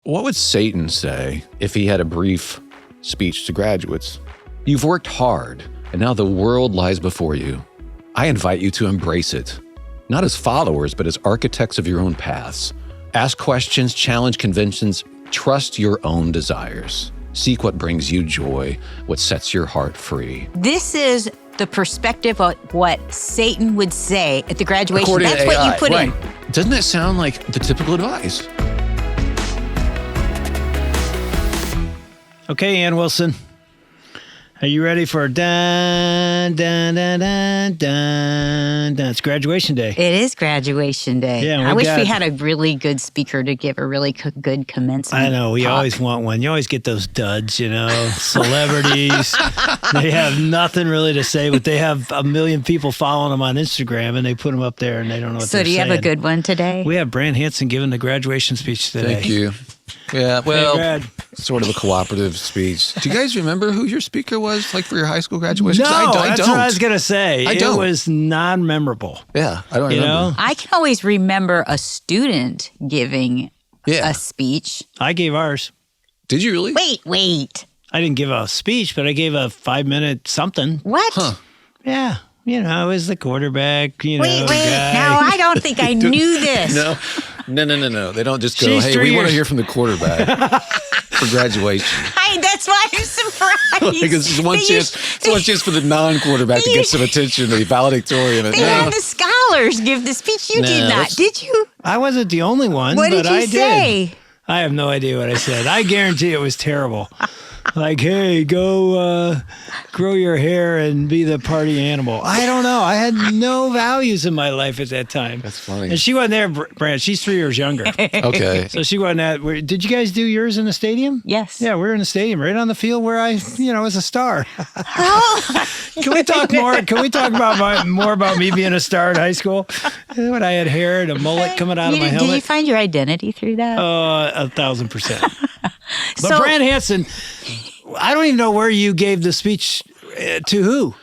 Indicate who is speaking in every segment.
Speaker 1: What would Satan say if he had a brief speech to graduates? You've worked hard, and now the world lies before you. I invite you to embrace it, not as followers, but as architects of your own paths. Ask questions, challenge conventions, trust your own desires. Seek what brings you joy, what sets your heart free.
Speaker 2: This is the perspective of what Satan would say at the graduation.
Speaker 1: According
Speaker 2: That's
Speaker 1: to
Speaker 2: what
Speaker 1: AI,
Speaker 2: you put in.
Speaker 1: Doesn't that sound like the typical advice?
Speaker 3: Okay, Ann Wilson. Are you ready for dun, dun, dun, dun, dun, dun? It's graduation day.
Speaker 2: It is graduation day.
Speaker 3: Yeah,
Speaker 2: I wish we had a really good speaker to give a really good commencement.
Speaker 3: I know. We
Speaker 2: talk.
Speaker 3: always want one. You always get those duds, celebrities. They have nothing really to say, but they have a million people following them on Instagram, and they put them up there, and they don't know what they're saying.
Speaker 2: So do you have a good one today?
Speaker 3: We have Brant Hansen giving the graduation speech today.
Speaker 1: Thank you. Yeah, well,
Speaker 3: Brad.
Speaker 1: sort of a cooperative speech. Do you guys remember who your speaker was, like for your high school graduation?
Speaker 3: No,
Speaker 1: 'Cause I
Speaker 3: that's
Speaker 1: don't.
Speaker 3: what I was going to say.
Speaker 1: I don't.
Speaker 3: It was non-memorable.
Speaker 1: Yeah, I don't
Speaker 3: You
Speaker 1: remember.
Speaker 3: know?
Speaker 2: I can always remember a student giving
Speaker 1: Yeah.
Speaker 2: a speech.
Speaker 3: I gave ours.
Speaker 1: Did you really?
Speaker 2: Wait.
Speaker 3: I didn't give a speech, but I gave a 5-minute something.
Speaker 2: What?
Speaker 1: Huh.
Speaker 3: Yeah. I was the quarterback,
Speaker 2: Wait.
Speaker 3: guy.
Speaker 2: Now, I don't think I knew this.
Speaker 1: No. They don't just go,
Speaker 3: She's
Speaker 1: hey,
Speaker 3: 3
Speaker 1: we want to
Speaker 3: years-
Speaker 1: hear from the quarterback for graduation.
Speaker 2: That's why I'm surprised.
Speaker 1: Because it's one chance for the non-quarterback to get some attention, the valedictorian.
Speaker 2: They had the scholars give the speech. You did
Speaker 1: No,
Speaker 2: not,
Speaker 1: that's-
Speaker 2: I you?
Speaker 3: I wasn't the only one,
Speaker 2: What
Speaker 3: but
Speaker 2: did you
Speaker 3: I
Speaker 2: say?
Speaker 3: did. I have no idea what I said. I guarantee it was terrible. Like, hey, go grow your hair and be the party animal. I don't know. I had no values in my life at that time.
Speaker 1: That's funny.
Speaker 3: And she wasn't there, Brant. She's 3 years younger.
Speaker 1: Okay.
Speaker 3: So she wasn't at. Did you guys do yours in the stadium?
Speaker 2: Yes.
Speaker 3: Yeah, we were in the stadium, right on the field where I, was a star.
Speaker 2: Oh.
Speaker 3: Can we talk more? Can we talk about more about me being a star in high school? When I had hair and a mullet coming out of my
Speaker 2: Did
Speaker 3: helmet.
Speaker 2: you find your identity through that?
Speaker 3: 1,000%. But
Speaker 2: So-
Speaker 3: Brant Hansen, I don't even know where you gave the speech to who.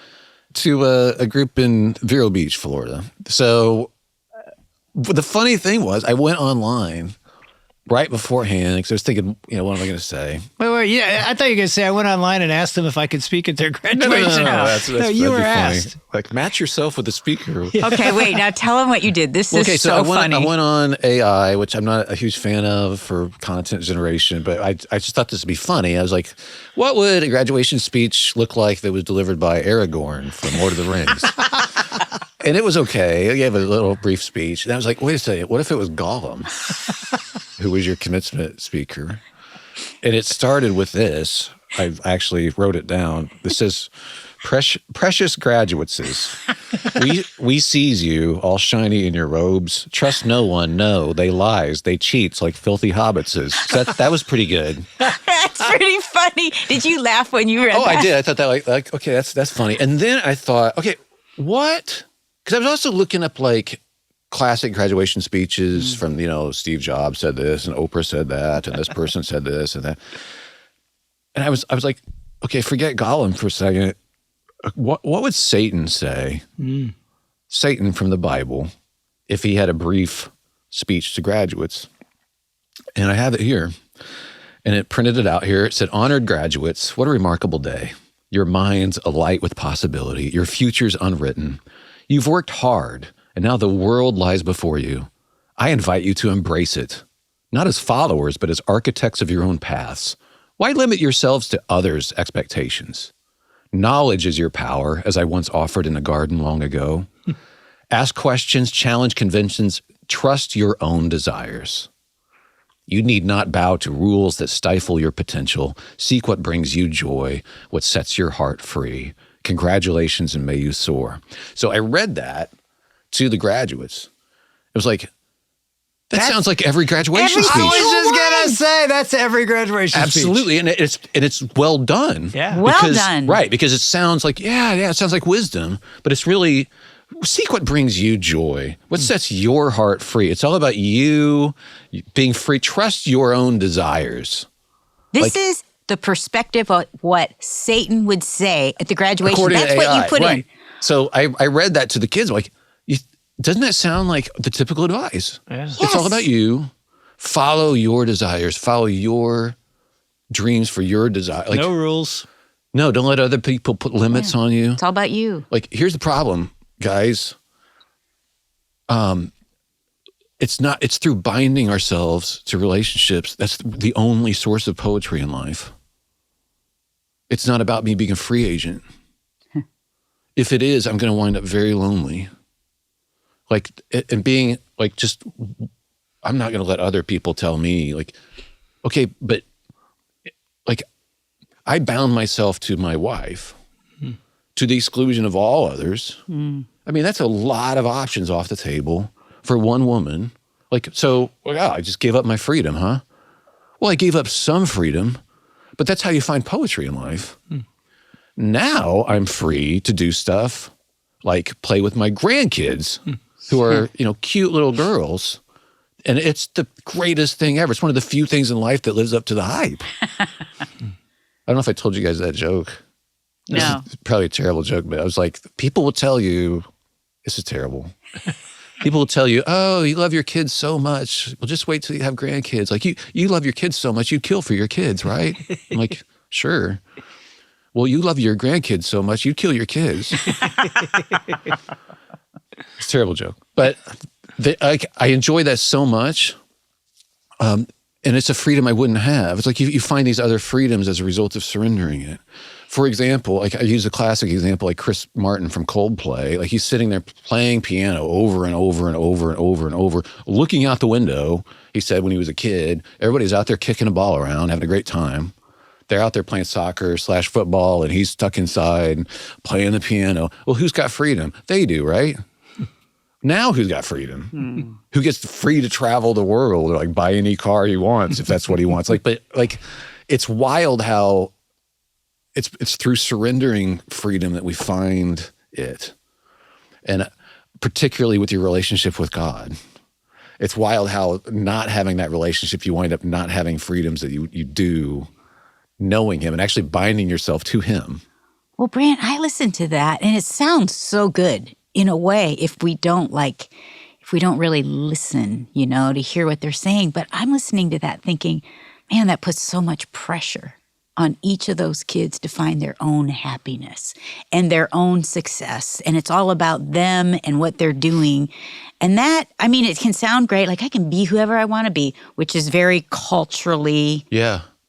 Speaker 1: To a group in Vero Beach, Florida. So the funny thing was, I went online right beforehand because I was thinking, what am I going to say?
Speaker 3: Wait. Yeah, I thought you were going to say I went online and asked them if I could speak at their graduation.
Speaker 1: That's
Speaker 3: you were
Speaker 1: that'd be
Speaker 3: asked.
Speaker 1: funny. Like, match yourself with the speaker.
Speaker 2: Okay, wait. Now tell them what you did. This is
Speaker 1: Okay, so
Speaker 2: so funny.
Speaker 1: I went on AI, which I'm not a huge fan of for content generation, but I just thought this would be funny. I was like, what would a graduation speech look like that was delivered by Aragorn from Lord of the Rings? And it was okay. I gave a little brief speech. And I was like, wait a second, what if it was Gollum, who was your commencement speaker? And it started with this. I actually wrote it down. This says, precious graduates, we seize you, all shiny in your robes. Trust no one, no, they lies, they cheats like filthy hobbitses. So that was pretty good.
Speaker 2: That's pretty funny. Did you laugh when you read that?
Speaker 1: Oh, I did. I thought that like okay, that's funny. And then I thought, okay, what? Because I was also looking up like classic graduation speeches from, Steve Jobs said this and Oprah said that and this person said this and that. And I was like, okay, forget Gollum for a second. What would Satan say? Satan from the Bible, if he had a brief speech to graduates. And I have it here. And it printed it out here. It said, honored graduates, what a remarkable day. Your minds alight with possibility. Your future's unwritten. You've worked hard, and now the world lies before you. I invite you to embrace it, not as followers, but as architects of your own paths. Why limit yourselves to others' expectations? Knowledge is your power, as I once offered in a garden long ago. Ask questions, challenge conventions, trust your own desires. You need not bow to rules that stifle your potential. Seek what brings you joy, what sets your heart free. Congratulations, and may you soar. So I read that to the graduates. It was like, that sounds like every graduation speech.
Speaker 3: I was just going to say, that's every graduation speech.
Speaker 1: Absolutely, and it's well done.
Speaker 3: Yeah.
Speaker 2: Well done.
Speaker 1: Right, because it sounds like, it sounds like wisdom, but it's really, seek what brings you joy, what sets your heart free. It's all about you being free. Trust your own desires.
Speaker 2: This is the perspective of what Satan would say at the graduation.
Speaker 1: According
Speaker 2: That's
Speaker 1: to
Speaker 2: what
Speaker 1: AI,
Speaker 2: you put
Speaker 1: right.
Speaker 2: in.
Speaker 1: So I read that to the kids. I'm like, doesn't that sound like the typical advice?
Speaker 3: Yeah.
Speaker 1: It's all
Speaker 2: Yes.
Speaker 1: about you. follow your desires, follow your dreams for your desire. Like,
Speaker 3: no rules.
Speaker 1: no, don't let other people put limits on you.
Speaker 2: It's all about you.
Speaker 1: Like, here's the problem, guys. It's through binding ourselves to relationships. That's the only source of poetry in life. It's not about me being a free agent. If it is, I'm going to wind up very lonely. Like, and being like, just, I'm not going to let other people tell me, like, okay, but like, I bound myself to my wife to the exclusion of all others. I mean, that's a lot of options off the table for one woman. Like, so, well, I just gave up my freedom, huh? Well, I gave up some freedom, but that's how you find poetry in life. Now I'm free to do stuff like play with my grandkids who are, cute little girls. And it's the greatest thing ever. It's one of the few things in life that lives up to the hype. I don't know if I told you guys that joke.
Speaker 2: No.
Speaker 1: This is probably a terrible joke, but I was like, people will tell you, this is terrible. People will tell you, oh, you love your kids so much. Well, just wait till you have grandkids. Like, you love your kids so much, you'd kill for your kids, right? I'm like, sure. Well, you love your grandkids so much, you'd kill your kids. It's a terrible joke. But I enjoy that so much. And it's a freedom I wouldn't have. It's like you find these other freedoms as a result of surrendering it. For example, like I use a classic example, like Chris Martin from Coldplay. Like he's sitting there playing piano over and over and over and over and over, looking out the window. He said when he was a kid, everybody's out there kicking a ball around, having a great time. They're out there playing soccer/football, and he's stuck inside playing the piano. Well, who's got freedom? They do, right? Now who's got freedom? Who gets free to travel the world or like buy any car he wants if that's what he wants? But it's wild how it's through surrendering freedom that we find it. And particularly with your relationship with God. It's wild how not having that relationship, you wind up not having freedoms that you do, knowing him and actually binding yourself to him.
Speaker 2: Well, Brant, I listened to that and it sounds so good in a way if we don't really listen, to hear what they're saying. But I'm listening to that thinking, man, that puts so much pressure on each of those kids to find their own happiness and their own success. And it's all about them and what they're doing. And that, it can sound great. Like I can be whoever I want to be, which is very culturally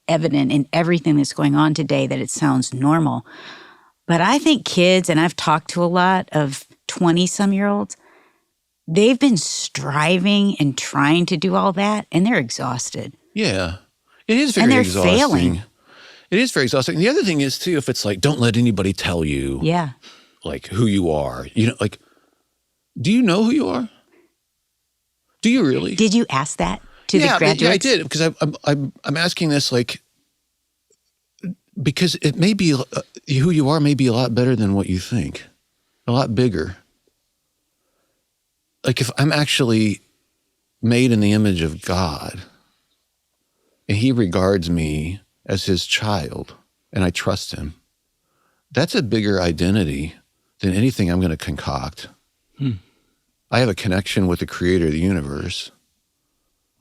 Speaker 2: evident in everything that's going on today, that it sounds normal. But I think kids, and I've talked to a lot of 20-some-year-olds, they've been striving and trying to do all that, and they're exhausted.
Speaker 1: Yeah. It is very
Speaker 2: and they're
Speaker 1: exhausting.
Speaker 2: Failing.
Speaker 1: It is very exhausting. The other thing is, too, if it's like, don't let anybody tell you, like, who you are. Like, do you know who you are? Do you really?
Speaker 2: Did you ask that to the graduates?
Speaker 1: Yeah, I did, because I'm asking this, like, because it may be, who you are may be a lot better than what you think, a lot bigger. Like, if I'm actually made in the image of God, and he regards me as his child, and I trust him, that's a bigger identity than anything I'm going to concoct. I have a connection with the creator of the universe.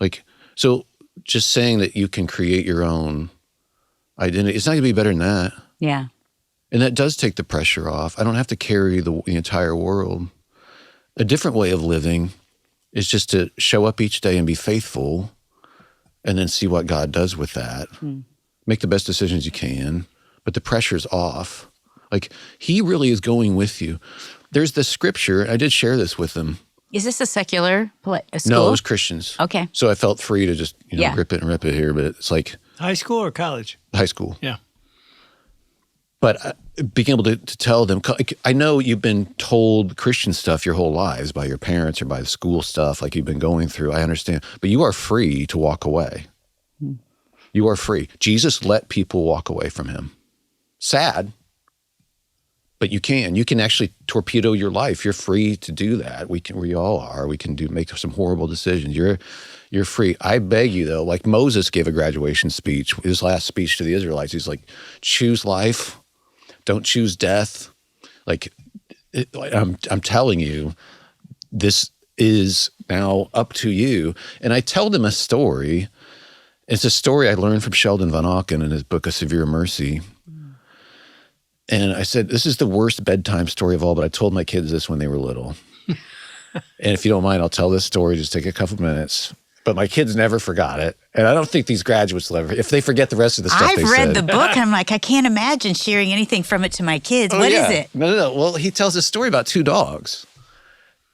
Speaker 1: Like, so just saying that you can create your own identity, it's not going to be better than that.
Speaker 2: Yeah.
Speaker 1: And that does take the pressure off. I don't have to carry the entire world. A different way of living is just to show up each day and be faithful, and then see what God does with that. Make the best decisions you can, but the pressure's off. Like, he really is going with you. There's the scripture, I did share this with them.
Speaker 2: Is this a secular school?
Speaker 1: No, it was Christians.
Speaker 2: Okay.
Speaker 1: So I felt free to just, grip it and rip it here, but it's like...
Speaker 3: High school or college?
Speaker 1: High school.
Speaker 3: Yeah.
Speaker 1: But being able to tell them, I know you've been told Christian stuff your whole lives by your parents or by the school stuff like you've been going through. I understand. But you are free to walk away. You are free. Jesus let people walk away from him. Sad, but you can. You can actually torpedo your life. You're free to do that. We all are. We can make some horrible decisions. You're free. I beg you, though, like Moses gave a graduation speech, his last speech to the Israelites. He's like, choose life. Don't choose death. Like, I'm telling you, this is now up to you. And I tell them a story. It's a story I learned from Sheldon Van Auken in his book, A Severe Mercy. And I said, this is the worst bedtime story of all, but I told my kids this when they were little. And if you don't mind, I'll tell this story. Just take a couple minutes. But my kids never forgot it. And I don't think these graduates will ever, if they forget the rest of the stuff
Speaker 2: I've read the book, and I'm like, I can't imagine sharing anything from it to my kids. What is it?
Speaker 1: No. Well, he tells a story about two dogs.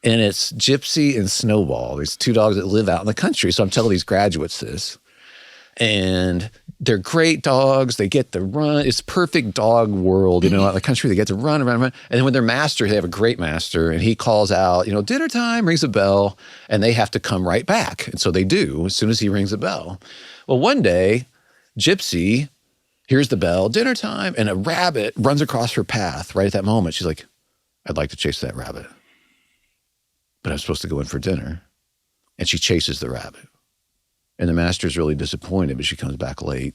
Speaker 1: And it's Gypsy and Snowball, these two dogs that live out in the country. So I'm telling these graduates this. And they're great dogs. They get to run. It's perfect dog world, out in the country. They get to run around. And then when their master, they have a great master, and he calls out, dinner time, rings a bell, and they have to come right back. And so they do as soon as he rings a bell. Well, one day, Gypsy hears the bell, dinner time, and a rabbit runs across her path right at that moment. She's like, I'd like to chase that rabbit, but I'm supposed to go in for dinner. And she chases the rabbit. And the master's really disappointed, but she comes back late.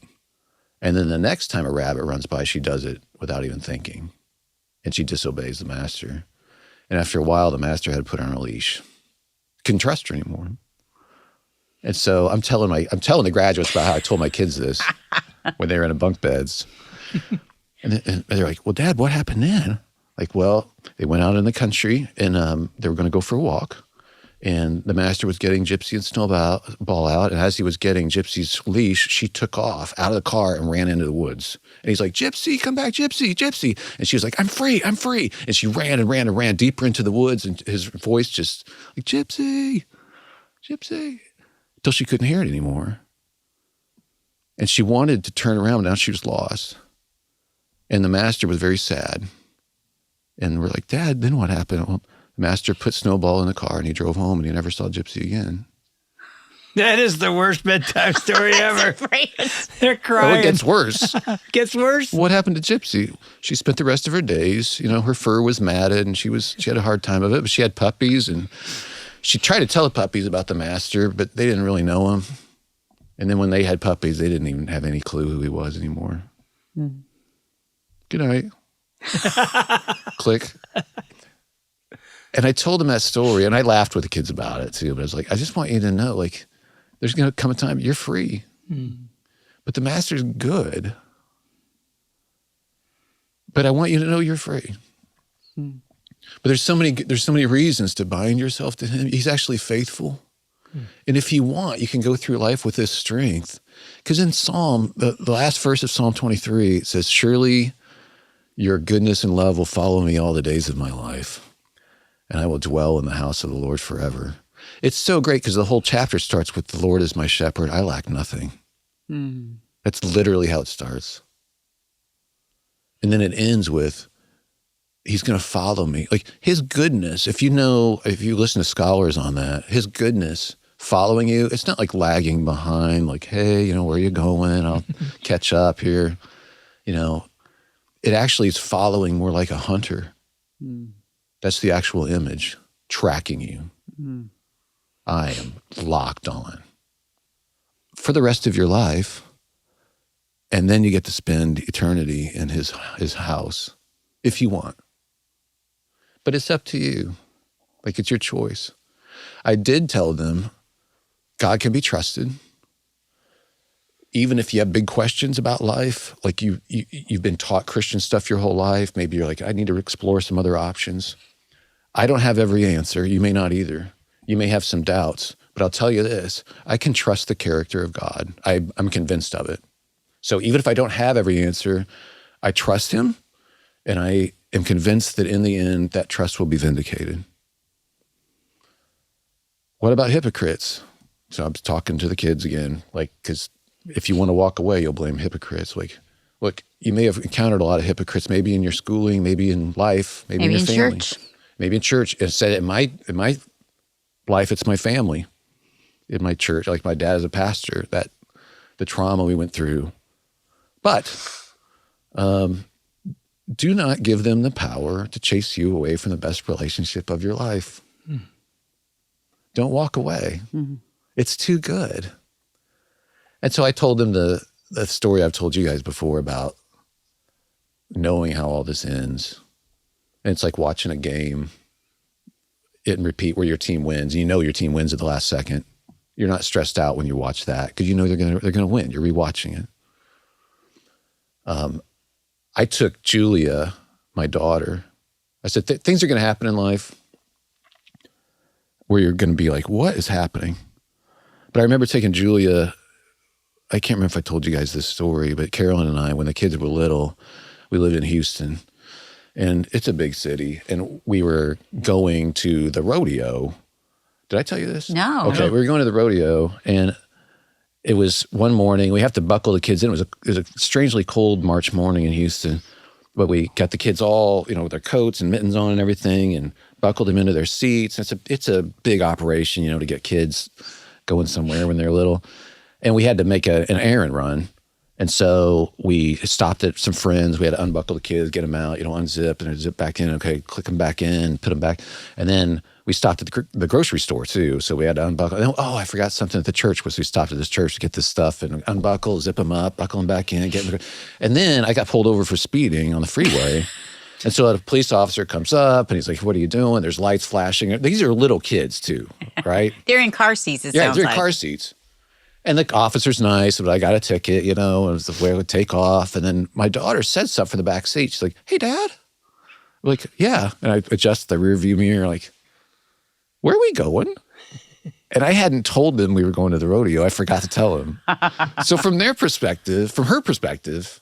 Speaker 1: And then the next time a rabbit runs by, she does it without even thinking. And she disobeys the master. And after a while, the master had to put her on a leash. Couldn't trust her anymore. And so I'm telling the graduates about how I told my kids this when they were in bunk beds. And they're like, well, Dad, what happened then? Like, well, they went out in the country and they were going to go for a walk. And the master was getting Gypsy and Snowball out. And as he was getting Gypsy's leash, she took off out of the car and ran into the woods. And he's like, Gypsy, come back, Gypsy, Gypsy. And she was like, I'm free. And she ran and ran and ran deeper into the woods. And his voice just like, Gypsy, Gypsy, until she couldn't hear it anymore. And she wanted to turn around. Now she was lost. And the master was very sad. And we're like, Dad, then what happened? Well, Master put Snowball in the car and he drove home and he never saw Gypsy again.
Speaker 3: That is the worst bedtime story ever. They're crying.
Speaker 1: Oh, it gets worse.
Speaker 3: Gets worse?
Speaker 1: What happened to Gypsy? She spent the rest of her days, her fur was matted and she had a hard time of it, but she had puppies and she tried to tell the puppies about the master, but they didn't really know him. And then when they had puppies, they didn't even have any clue who he was anymore. Good night. Click. And I told them that story, and I laughed with the kids about it too. But I was like, I just want you to know, there's going to come a time you're free, but the master's good. But I want you to know you're free. But there's so many reasons to bind yourself to him. He's actually faithful, and if you want, you can go through life with this strength. Because in Psalm, the last verse of Psalm 23, it says, "Surely your goodness and love will follow me all the days of my life, and I will dwell in the house of the Lord forever." It's so great because the whole chapter starts with, "The Lord is my shepherd, I lack nothing." That's literally how it starts. And then it ends with, he's going to follow me. Like his goodness, if you listen to scholars on that, his goodness following you, it's not like lagging behind, like, hey, where are you going? I'll catch up here. It actually is following more like a hunter. That's the actual image, tracking you. I am locked on for the rest of your life. And then you get to spend eternity in his house if you want. But it's up to you. It's your choice. I did tell them God can be trusted. Even if you have big questions about life, like you've been taught Christian stuff your whole life, maybe you're like, I need to explore some other options. I don't have every answer. You may not either. You may have some doubts, but I'll tell you this, I can trust the character of God. I'm convinced of it. So even if I don't have every answer, I trust him, and I am convinced that in the end, that trust will be vindicated. What about hypocrites? So I'm talking to the kids again, because if you want to walk away, you'll blame hypocrites. Look, you may have encountered a lot of hypocrites, maybe in your schooling, maybe in life, maybe in your family.
Speaker 2: Church.
Speaker 1: Maybe in church. It said in my life, it's my family. In my church, like my dad is a pastor, that the trauma we went through. But do not give them the power to chase you away from the best relationship of your life. Don't walk away. It's too good. And so I told them the story I've told you guys before about knowing how all this ends. And it's like watching a game. it and repeat where your team wins. You know your team wins at the last second. You're not stressed out when you watch that because you know they're gonna win. You're rewatching it. I took Julia, my daughter. I said things are gonna happen in life where you're gonna be like, what is happening? But I remember taking Julia. I can't remember if I told you guys this story, but Carolyn and I, when the kids were little, we lived in Houston, and it's a big city, and we were going to the rodeo. Did I tell you this?
Speaker 2: No.
Speaker 1: Okay, we were going to the rodeo, and it was one morning. We have to buckle the kids in. It was a strangely cold March morning in Houston, but we got the kids all, with their coats and mittens on and everything, and buckled them into their seats. It's a big operation, to get kids going somewhere when they're little. And we had to make an errand run. And so we stopped at some friends. We had to unbuckle the kids, get them out, unzip and zip back in. Okay, click them back in, put them back. And then we stopped at the grocery store too. So we had to unbuckle. And then, I forgot something at the church. We stopped at this church to get this stuff and unbuckle, zip them up, buckle them back in. And then I got pulled over for speeding on the freeway. And so a police officer comes up and he's like, what are you doing? There's lights flashing. These are little kids too, right?
Speaker 2: They're in car seats, it sounds
Speaker 1: Yeah, they're
Speaker 2: like.
Speaker 1: in car seats. And the officer's nice, but I got a ticket, and it was the way I would take off. And then my daughter said something from the back seat. She's like, hey, Dad. I'm like, yeah. And I adjust the rear view mirror, like, where are we going? And I hadn't told them we were going to the rodeo. I forgot to tell them. So from her perspective,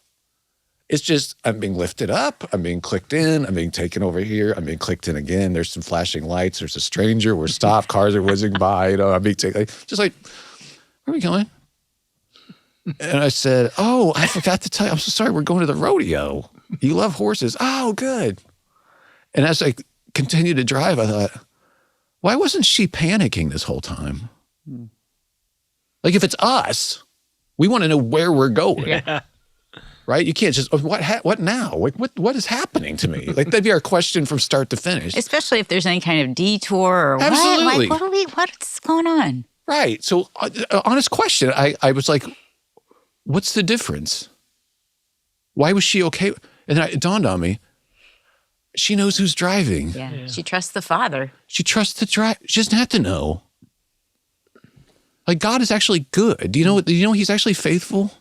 Speaker 1: it's just I'm being lifted up. I'm being clicked in. I'm being taken over here. I'm being clicked in again. There's some flashing lights. There's a stranger. We're stopped. Cars are whizzing by. I'm being taken. Just like, where are we going? And I said, I forgot to tell you. I'm so sorry. We're going to the rodeo. You love horses. Oh, good. And as I continued to drive, I thought, why wasn't she panicking this whole time? Like, if it's us, we want to know where we're going.
Speaker 3: Yeah.
Speaker 1: Right? You can't just, what now? What is happening to me? Like, that'd be our question from start to finish.
Speaker 2: Especially if there's any kind of detour or
Speaker 1: Absolutely.
Speaker 2: what? Like, what's going on?
Speaker 1: Right. So, honest question. I was like, what's the difference? Why was she okay? And then it dawned on me, she knows who's driving.
Speaker 2: Yeah. She trusts the Father.
Speaker 1: She trusts the driver. She doesn't have to know. Like, God is actually good. Do you know he's actually faithful?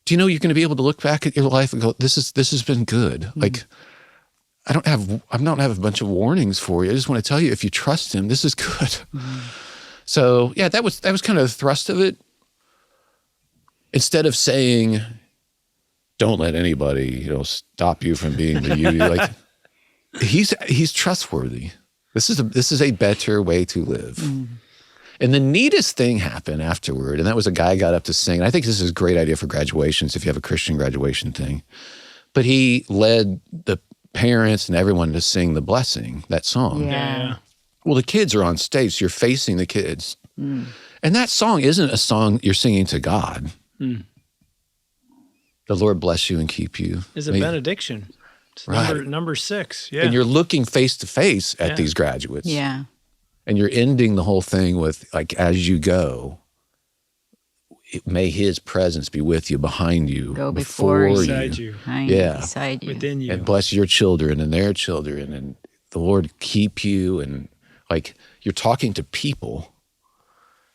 Speaker 1: Do you know you're going to be able to look back at your life and go, this has been good. Mm-hmm. Like, I don't have a bunch of warnings for you. I just want to tell you, if you trust him, this is good. Mm-hmm. So yeah, that was kind of the thrust of it. Instead of saying, don't let anybody, stop you from being the you. Like, he's trustworthy. This is a better way to live. Mm. And the neatest thing happened afterward, and that was a guy got up to sing. And I think this is a great idea for graduations if you have a Christian graduation thing. But he led the parents and everyone to sing the blessing, that song.
Speaker 2: Yeah.
Speaker 1: Well, the kids are on stage, so you're facing the kids. Mm. And that song isn't a song you're singing to God. Mm. The Lord bless you and keep you.
Speaker 3: It's a benediction. It's
Speaker 1: right.
Speaker 3: number 6. Yeah.
Speaker 1: And you're looking face to face at these graduates.
Speaker 2: Yeah.
Speaker 1: And you're ending the whole thing with, like, as you go, may his presence be with you, behind you,
Speaker 2: go before you,
Speaker 3: beside you.
Speaker 2: Beside you,
Speaker 3: within you.
Speaker 1: And bless your children and their children, and the Lord keep you. And like, you're talking to people.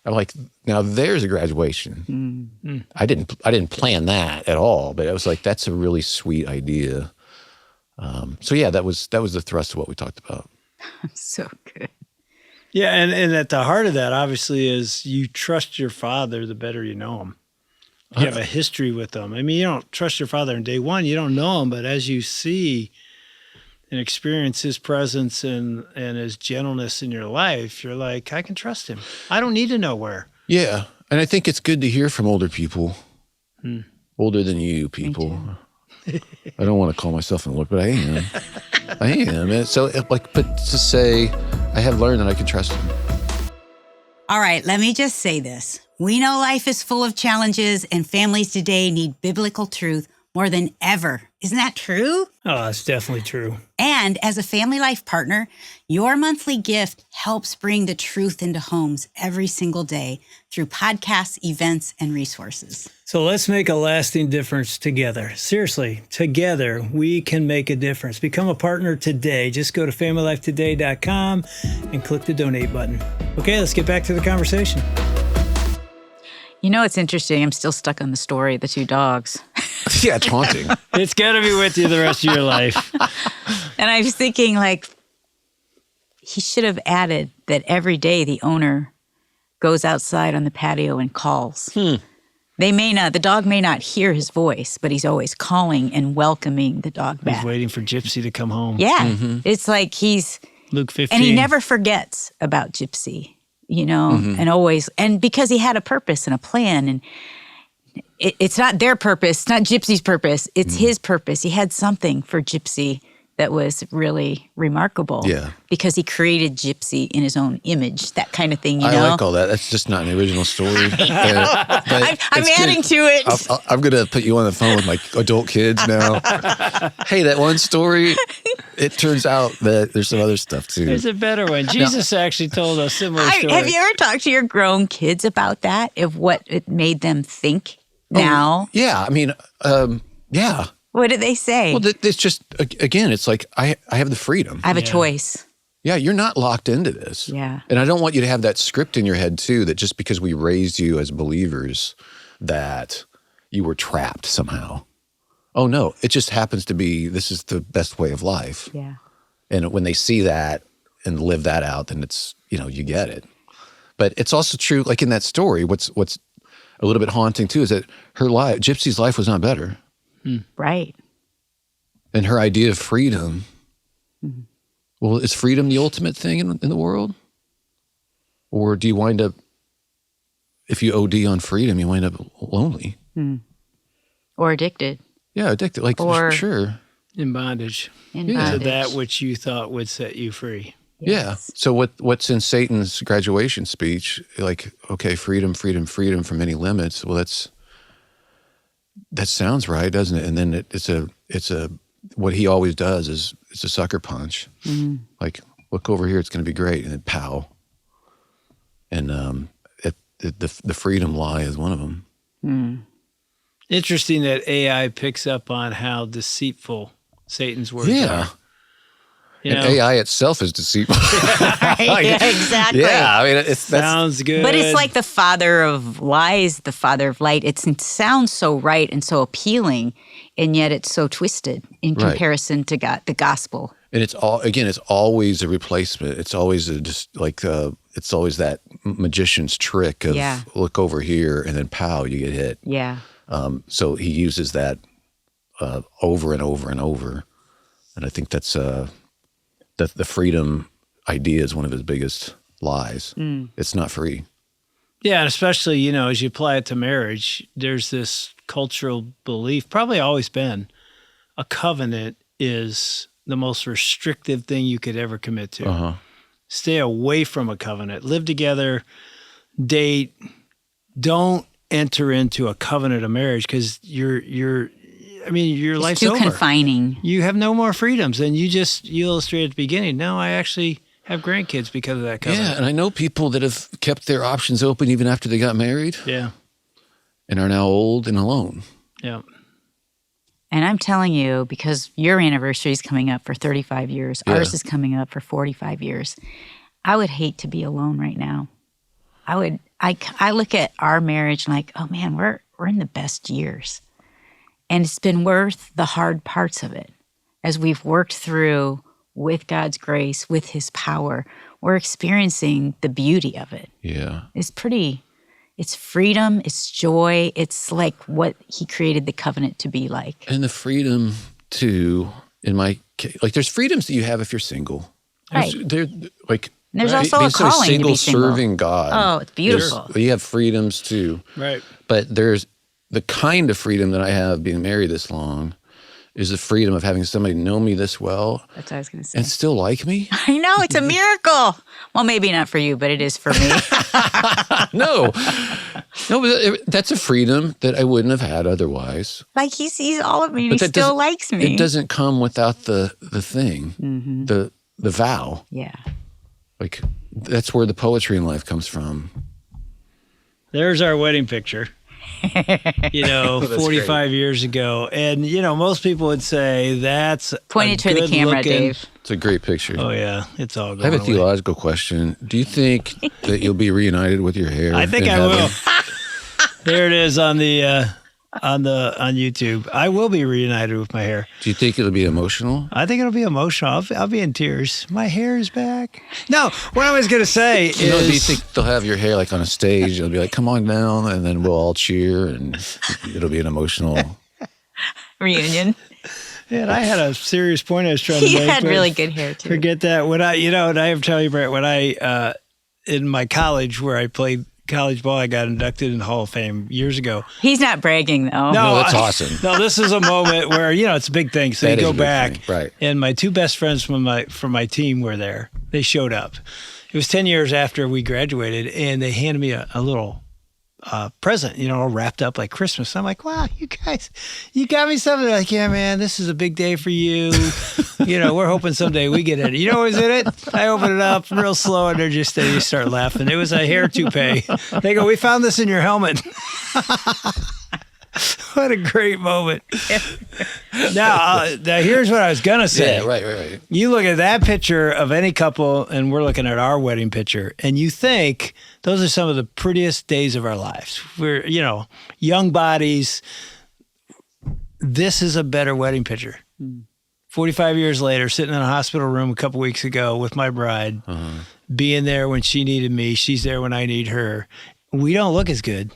Speaker 1: I'm like, now there's a graduation. Mm. I didn't plan that at all, but I was like, that's a really sweet idea. So yeah, that was the thrust of what we talked about.
Speaker 2: So good.
Speaker 3: Yeah, and at the heart of that, obviously, is you trust your Father, the better you know him. You have a history with him. I mean, you don't trust your Father on day one. You don't know him, but as you see and experience his presence and his gentleness in your life, you're like, I can trust him. I don't need to know where.
Speaker 1: Yeah, and I think it's good to hear from older people, older than you people. I don't want to call myself an older, but I am. I am. And so, but to say, I have learned that I can trust him.
Speaker 4: All right, let me just say this. We know life is full of challenges, and families today need biblical truth more than ever Isn't that true?
Speaker 3: Oh, that's definitely true.
Speaker 4: And as a Family Life partner, your monthly gift helps bring the truth into homes every single day through podcasts, events, and resources.
Speaker 3: So let's make a lasting difference together. Seriously, together we can make a difference. Become a partner today. Just go to familylifetoday.com and click the donate button. Okay, let's get back to the conversation.
Speaker 2: You know, it's interesting. I'm still stuck on the story of the 2 dogs.
Speaker 1: Yeah, it's haunting.
Speaker 3: It's got to be with you the rest of your life.
Speaker 2: And I was thinking, like, he should have added that every day the owner goes outside on the patio and calls. The dog may not hear his voice, but he's always calling and welcoming the dog back.
Speaker 3: He's waiting for Gypsy to come home.
Speaker 2: Yeah. It's like
Speaker 3: Luke 15.
Speaker 2: and he never forgets about Gypsy, and always, and because he had a purpose and a plan, and it's not their purpose, it's not Gypsy's purpose, it's his purpose. He had something for Gypsy that was really remarkable.
Speaker 1: Yeah.
Speaker 2: Because he created Gypsy in his own image, that kind of thing, you
Speaker 1: I
Speaker 2: know?
Speaker 1: like all that. That's just not an original story. But
Speaker 2: I'm
Speaker 1: it's
Speaker 2: adding
Speaker 1: good.
Speaker 2: to it.
Speaker 1: I'm going to put you on the phone with my adult kids now. Hey, that one story, it turns out that there's some other stuff too.
Speaker 3: There's a better one. Jesus actually told a similar story.
Speaker 2: Have you ever talked to your grown kids about that, of what it made them think now?
Speaker 1: Yeah, I mean, yeah.
Speaker 2: What did they say?
Speaker 1: Well, it's just, again, it's like I have the freedom.
Speaker 2: I have a choice.
Speaker 1: Yeah, you're not locked into this.
Speaker 2: Yeah.
Speaker 1: And I don't want you to have that script in your head too, that just because we raised you as believers that you were trapped somehow. Oh no, it just happens to be, this is the best way of life.
Speaker 2: Yeah.
Speaker 1: And when they see that and live that out, then it's, you get it. But it's also true, like in that story, what's a little bit haunting too, is that Gypsy's life was not better.
Speaker 2: Right.
Speaker 1: And her idea of freedom, well, is freedom the ultimate thing in the world? Or do you wind up, if you OD on freedom, you wind up lonely?
Speaker 2: Or addicted.
Speaker 1: Yeah, addicted. Like,
Speaker 2: Or-
Speaker 1: sure.
Speaker 3: In bondage.
Speaker 2: In
Speaker 1: Yeah.
Speaker 3: To
Speaker 2: bondage.
Speaker 3: that which you thought would set you free.
Speaker 1: Yeah. So what's in Satan's graduation speech? Like, okay, freedom, freedom, freedom from any limits. Well, that sounds right, doesn't it? And then it's a what he always does is it's a sucker punch. Like, look over here, it's going to be great, and then pow. And the freedom lie is one of them.
Speaker 3: Interesting that AI picks up on how deceitful Satan's words
Speaker 1: Yeah.
Speaker 3: are.
Speaker 1: And AI itself is deceitful.
Speaker 2: Yeah, exactly.
Speaker 1: Yeah, I mean, that's
Speaker 3: Sounds good.
Speaker 2: But it's like the father of lies, the father of light. It sounds so right and so appealing, and yet it's so twisted in
Speaker 1: Right.
Speaker 2: comparison to God, the gospel.
Speaker 1: and it's always a replacement. It's always it's always that magician's trick of
Speaker 2: Yeah.
Speaker 1: look over here and then pow, you get hit.
Speaker 2: Yeah.
Speaker 1: So he uses that over and over and over, and I think that's the freedom idea is one of his biggest lies. It's not free.
Speaker 3: Yeah, and especially, as you apply it to marriage, there's this cultural belief, probably always been, a covenant is the most restrictive thing you could ever commit to. Stay away from a covenant. Live together, date. Don't enter into a covenant of marriage because your
Speaker 2: It's
Speaker 3: life's
Speaker 2: too
Speaker 3: over.
Speaker 2: confining.
Speaker 3: You have no more freedoms. And you illustrated at the beginning, no, I actually have grandkids because of that covenant.
Speaker 1: Yeah, and I know people that have kept their options open even after they got married
Speaker 3: Yeah.
Speaker 1: and are now old and alone.
Speaker 3: Yeah.
Speaker 2: And I'm telling you, because your anniversary is coming up for 35 years,
Speaker 1: Yeah.
Speaker 2: ours is coming up for 45 years, I would hate to be alone right now. I look at our marriage like, oh man, we're in the best years. And it's been worth the hard parts of it. As we've worked through with God's grace, with his power, we're experiencing the beauty of it.
Speaker 1: Yeah.
Speaker 2: It's freedom, it's joy, it's like what he created the covenant to be like.
Speaker 1: And the freedom to, in my case, like there's freedoms that you have if you're single.
Speaker 2: Right.
Speaker 1: They're like,
Speaker 2: There's
Speaker 1: right,
Speaker 2: also
Speaker 1: being
Speaker 2: a calling to be single.
Speaker 1: serving God.
Speaker 2: Oh, it's beautiful.
Speaker 1: You have freedoms too.
Speaker 3: Right.
Speaker 1: But there's the kind of freedom that I have being married this long is the freedom of having somebody know me this well
Speaker 2: That's what I was going to say.
Speaker 1: and still like me.
Speaker 2: I know, it's a miracle. Well, maybe not for you, but it is for me.
Speaker 1: No, but that's a freedom that I wouldn't have had otherwise.
Speaker 2: Like he sees all of me and
Speaker 1: But
Speaker 2: he
Speaker 1: that
Speaker 2: still
Speaker 1: doesn't-
Speaker 2: likes me.
Speaker 1: It doesn't come without the thing, the vow.
Speaker 2: Yeah.
Speaker 1: Like that's where the poetry in life comes from.
Speaker 3: There's our wedding picture. 45 years ago. And, most people would say that's
Speaker 2: Point it to the camera, Dave.
Speaker 1: It's a great picture.
Speaker 3: Oh, yeah. It's all
Speaker 1: I
Speaker 3: going
Speaker 1: have a
Speaker 3: away.
Speaker 1: theological question. Do you think that you'll be reunited with your hair?
Speaker 3: I think
Speaker 1: in
Speaker 3: I
Speaker 1: heaven?
Speaker 3: will. There it is on the on YouTube. I will be reunited with my hair.
Speaker 1: Do you think it'll be emotional?
Speaker 3: I think it'll be emotional. I'll be in tears. My hair is back. No, what I was going to say is...
Speaker 1: Do you think they'll have your hair like on a stage? It'll be like, come on down, and then we'll all cheer, and it'll be an emotional...
Speaker 2: Reunion.
Speaker 3: Man, I had a serious point I was trying to
Speaker 2: He
Speaker 3: make.
Speaker 2: had
Speaker 3: but
Speaker 2: really good hair, too.
Speaker 3: Forget that. When I have to tell you, Brant, when I, in my college where I played college ball, I got inducted in the Hall of Fame years ago.
Speaker 2: He's not bragging, though.
Speaker 1: No, that's awesome.
Speaker 3: No, this is a moment where, it's a big thing. So
Speaker 1: That
Speaker 3: you
Speaker 1: is
Speaker 3: go
Speaker 1: a big
Speaker 3: back.
Speaker 1: thing, right.
Speaker 3: And my two best friends from my team were there. They showed up. It was 10 years after we graduated, and they handed me a little present, all wrapped up like Christmas. I'm like, wow, you guys, you got me something. They're like, yeah, man, this is a big day for you. We're hoping someday we get it. You know what's in it? I open it up real slow, and they just start laughing. It was a hair toupee. They go, we found this in your helmet. What a great moment. Now, here's what I was going to say.
Speaker 1: Yeah, right.
Speaker 3: You look at that picture of any couple, and we're looking at our wedding picture, and you think those are some of the prettiest days of our lives. We're, young bodies. This is a better wedding picture. 45 years later, sitting in a hospital room a couple weeks ago with my bride, being there when she needed me. She's there when I need her. We don't look as good.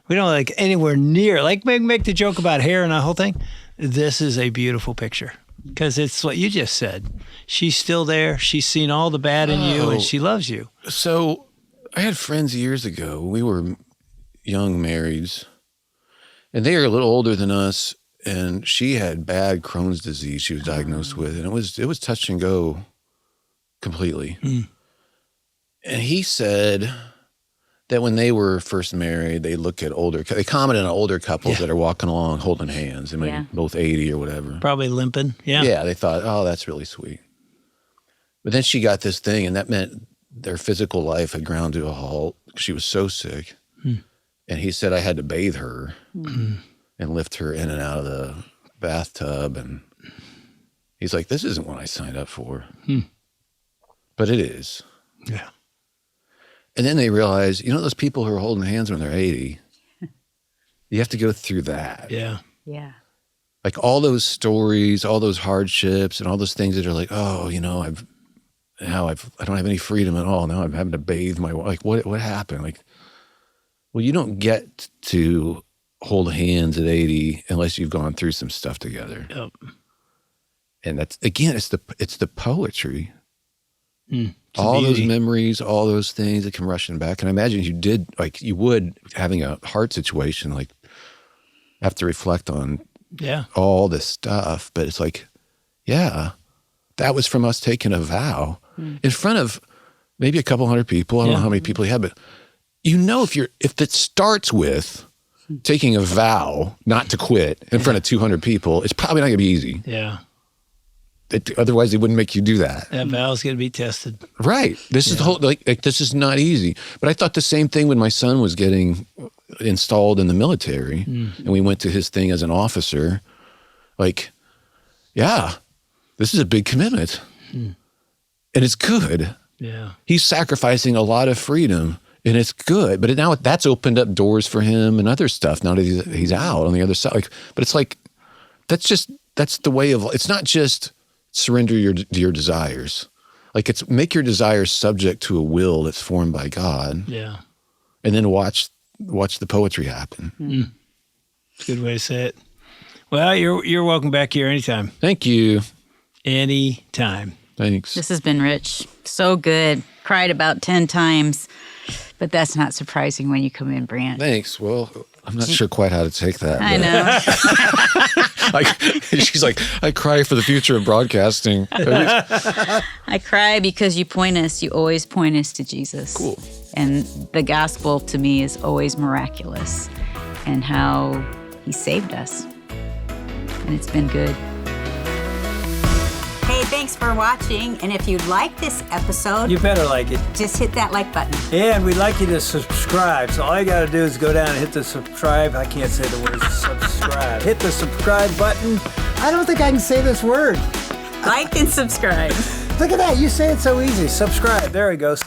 Speaker 3: We don't like anywhere near, like make the joke about hair and the whole thing. This is a beautiful picture because it's what you just said. She's still there. She's seen all the bad in you and she loves you.
Speaker 1: So I had friends years ago. We were young marrieds, and they are a little older than us, and she had bad Crohn's disease she was diagnosed with, and it was touch and go completely. And he said that when they were first married, they commented on older couples that are walking along holding hands, and maybe both 80 or whatever.
Speaker 3: Probably limping. Yeah.
Speaker 1: Yeah, they thought, oh, that's really sweet. But then she got this thing, and that meant their physical life had ground to a halt. She was so sick. And he said I had to bathe her and lift her in and out of the bathtub. And he's like, this isn't what I signed up for. But it is.
Speaker 3: Yeah.
Speaker 1: And then they realize, those people who are holding hands when they're 80, you have to go through that.
Speaker 3: Yeah.
Speaker 2: Yeah.
Speaker 1: Like all those stories, all those hardships, and all those things that are like, oh, I don't have any freedom at all. Now I'm having to bathe my wife. Like, what happened? Like, well, you don't get to hold hands at 80 unless you've gone through some stuff together.
Speaker 3: Yep.
Speaker 1: And that's, again, it's the poetry.
Speaker 3: All
Speaker 1: those memories, all those things that come rushing back. And I imagine you would, having a heart situation, like have to reflect on all this stuff. But it's like, yeah, that was from us taking a vow in front of maybe a couple hundred people. I don't know how many people he had, but if it starts with taking a vow not to quit in front of 200 people, it's probably not going to be easy.
Speaker 3: Yeah.
Speaker 1: Otherwise, they wouldn't make you do that.
Speaker 3: That vow's going to be tested.
Speaker 1: Right. This is the whole, like, this is not easy. But I thought the same thing when my son was getting installed in the military and we went to his thing as an officer. Like, yeah, this is a big commitment. And it's good.
Speaker 3: Yeah.
Speaker 1: He's sacrificing a lot of freedom and it's good. But now that's opened up doors for him and other stuff now that he's out on the other side. Like, but it's like, that's the way of, it's not just surrender your desires. Like it's make your desires subject to a will that's formed by God.
Speaker 3: Yeah.
Speaker 1: And then watch the poetry happen.
Speaker 3: It's a good way to say it. Well, you're welcome back here anytime.
Speaker 1: Thank you.
Speaker 3: Anytime.
Speaker 1: Thanks.
Speaker 2: This has been rich. So good. Cried about 10 times. But that's not surprising when you come in, Brant.
Speaker 1: Thanks. Well, I'm not sure quite how to take that.
Speaker 2: I know.
Speaker 1: She's like, I cry for the future of broadcasting.
Speaker 2: I cry because you always point us to Jesus.
Speaker 1: Cool.
Speaker 2: And the gospel to me is always miraculous and how he saved us. And it's been good.
Speaker 4: Hey, thanks for watching. And if you like this episode,
Speaker 3: You better like it.
Speaker 4: just hit that like button.
Speaker 3: And we'd like you to subscribe. So all you got to do is go down and hit the subscribe. I can't say the word subscribe. Hit the subscribe button. I don't think I can say this word.
Speaker 4: Like and subscribe.
Speaker 3: Look at that. You say it so easy. Subscribe. There it goes.